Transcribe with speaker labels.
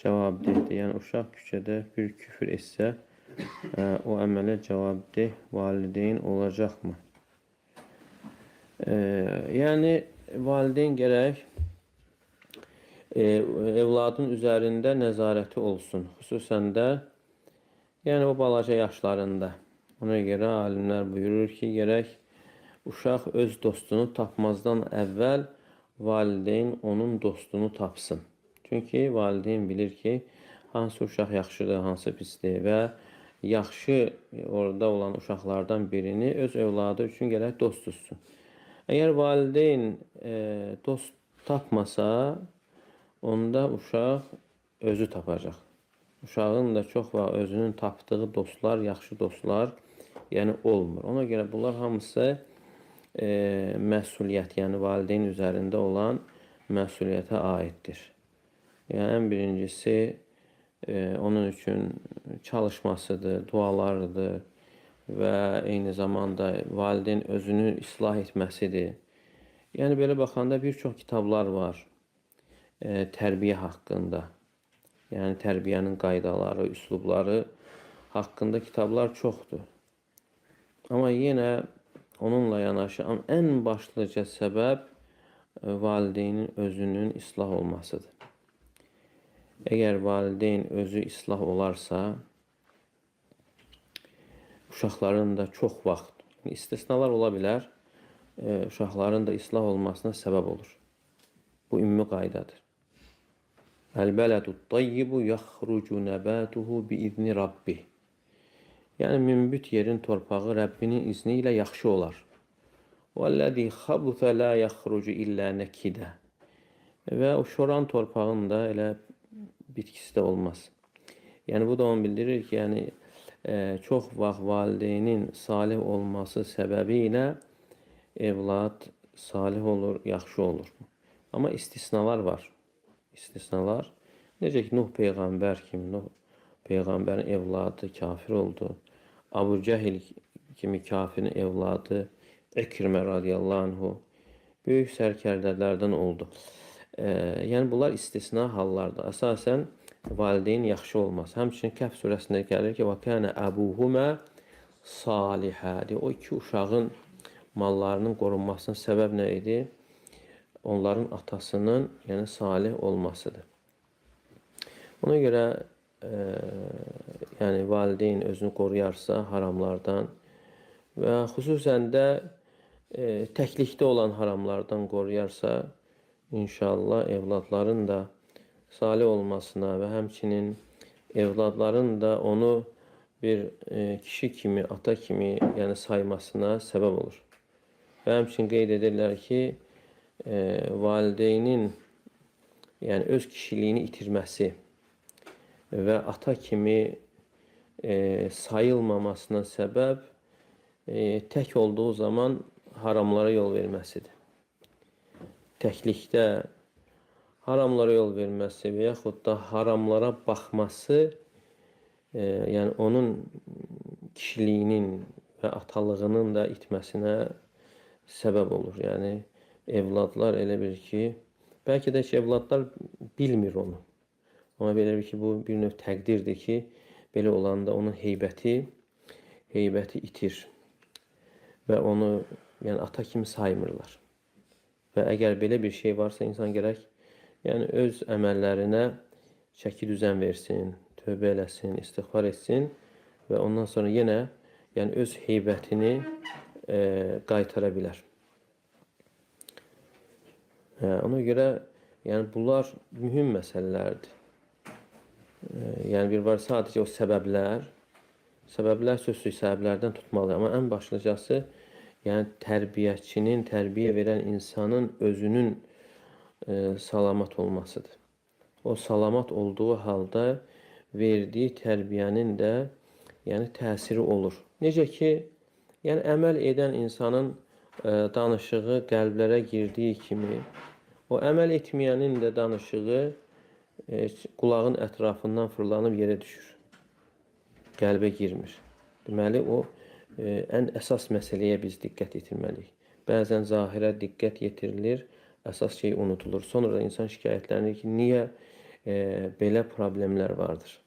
Speaker 1: cavabdehdir. Yəni uşaq küçədə bir küfür etsə, o əmələ cavabdeh valideyn olacaqmı? Yəni valideyn gərək evladın üzərində nəzarəti olsun. Xüsusən də yəni o balaca yaşlarında. Ona görə alimlər buyurur ki, gərək uşaq öz dostunu tapmazdan əvvəl valideyn onun dostunu tapsın. Çünki valideyn bilir ki, hansı uşaq yaxşıdır, hansı pisdir və yaxşı orada olan uşaqlardan birini öz evladı üçün gərək dost tutsun. Əgər valideyn dost tapmasa, onda uşaq özü tapacaq. Uşağın da çox vaxt özünün tapdığı dostlar, yaxşı dostlar yəni olmur. Ona görə bunlar hamısı məsuliyyət, yəni valideyn üzərində olan məsuliyyətə aiddir. Yəni ən birincisi onun üçün çalışmasıdır, dualarıdır və eyni zamanda valideyn özünü islah etməsidir. Yəni belə baxanda bir çox kitablar var tərbiyə haqqında. Yəni tərbiyənin qaydaları, üslubları haqqında kitablar çoxdur. Amma yenə onunla yanaşı ən başlıca səbəb valideynin özünün islah olmasıdır. Əgər valideyn özü islah olarsa, uşaqların da çox vaxt, istisnalar ola bilər, uşaqların da islah olmasına səbəb olur. Bu ümumi qaydadır. Əl-bələdu-tayyibu yaxrucu nəbətuhu bi-izni rabbih. Yəni, münbit yerin torpağı Rəbbinin izni ilə yaxşı olar. وَالَّذِي خَبُثَ لَا يَخْرُجُ إِلَّا نَكِدًا. Və o şoran torpağın da elə bitkisi də olmaz. Yəni, bu da onu bildirir ki, yəni, çox vaxt valideynin salih olması səbəbi ilə evlad salih olur, yaxşı olur. Amma istisnalar var. İstisnalar. Necə ki, Nuh Peyğəmbər kimi, Nuh Peyğəmbərin evladı kafir oldu. Abu Cəhil kimi kafirin evladı Ekrimə radiyallahu anhu böyük sərkərdələrdən oldu. Yəni, bunlar istisna hallardır. Əsasən, valideyn yaxşı olmaz. Həmçinin Kəhf surəsində gəlir ki, وَكَانَ أَبُوهُمَا صَالِحًا. O iki uşağın mallarının qorunmasının səbəb nə idi? Onların atasının, yəni salih olmasıdır. Ona görə yəni valideyn özünü qoruyarsa haramlardan və xüsusən də təklikdə olan haramlardan qoruyarsa, inşallah evladların da salih olmasına və həmçinin evladların da onu bir kişi kimi, ata kimi yəni saymasına səbəb olur. Və həmçinin qeyd edirlər ki, valideynin yəni öz kişiliyini itirməsi və ata kimi sayılmamasına səbəb tək olduğu zaman haramlara yol verməsidir. Təklikdə haramlara yol verməsi və yaxud da haramlara baxması yəni onun kişiliyinin və atalığının da itməsinə səbəb olur. Yəni evladlar elə bir ki, bəlkə də ki, evladlar bilmir onu. Amma belə bir ki, bu bir növ təqdirdir ki, belə olanda onun heybəti itir və onu yəni ata kimi saymırlar. Və əgər belə bir şey varsa, insan gərək yəni öz əməllərinə çəki düzən versin, tövbə eləsin, istiğfar etsin və ondan sonra yenə yəni öz heybətini qaytara bilər. Ona görə yəni bunlar mühüm məsələlərdir. Yəni bir var sadəcə o səbəblər sözsüz səbəblərdən tutmalı. Amma ən başlıcası yəni tərbiyəçinin, tərbiyə verən insanın özünün salamat olmasıdır. O salamat olduğu halda verdiyi tərbiyənin də yəni təsiri olur. Necə ki, yəni əməl edən insanın danışığı qəlblərə girdiyi kimi, o əməl etməyənin də danışığı qulağın ətrafından fırlanıb yerə düşür. Qəlbə girmir. Deməli, o ən əsas məsələyə biz diqqət yetirməliyik. Bəzən zahirə diqqət yetirilir, əsas şey unutulur. Sonra da insan şikayətlənir ki, niyə belə problemlər vardır.